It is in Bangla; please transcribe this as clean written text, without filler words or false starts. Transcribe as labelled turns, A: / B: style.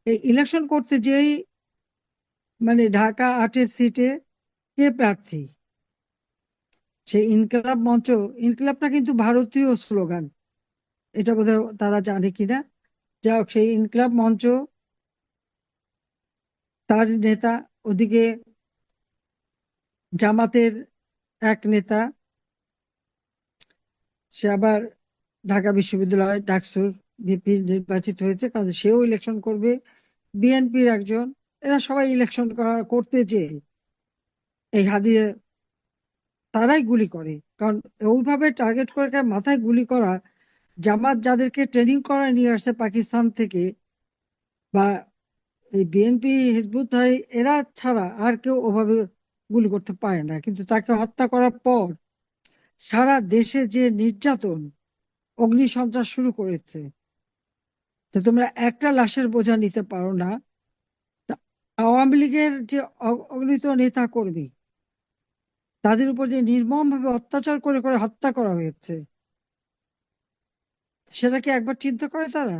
A: এই ইলেকশন করতে যেই মানে ঢাকা 8-এর সিটে কে প্রার্থী, সেই ইনকলাব মঞ্চ, ইনকলাবটা কিন্তু ভারতীয় স্লোগান, এটা বোধহয় তারা জানে কিনা। যা হোক, সেই ইনকলাব মঞ্চ, তার নেতা, ওদিকে জামাতের এক নেতা, সে আবার ঢাকা বিশ্ববিদ্যালয় ডাকসুর ভিপি নির্বাচিত হয়েছে, কাজে সেও ইলেকশন করবে। বিএনপির একজন, এরা সবাই ইলেকশন করতে যে এই হাদিয়ে তারাই গুলি করে। কারণ ওইভাবে টার্গেট করে মাথায় গুলি করা, জামাত যাদেরকে ট্রেনিং করা নিয়ে আসছে পাকিস্তান থেকে, বা এই বিএনপি হিজবুত এরা ছাড়া আর কেউ ওভাবে গুলি করতে পারে না। কিন্তু তাকে হত্যা করার পর সারা দেশে যে নির্যাতন, অগ্নিসন্ত্রাস শুরু করেছে, তো তোমরা একটা লাশের বোঝা নিতে পারো না। তা আওয়ামী লীগের যে অগণিত নেতা কর্মী, তাদের উপর যে নির্মম ভাবে অত্যাচার করে করে হত্যা করা হয়েছে, সেটা কি একবার চিন্তা করে তারা?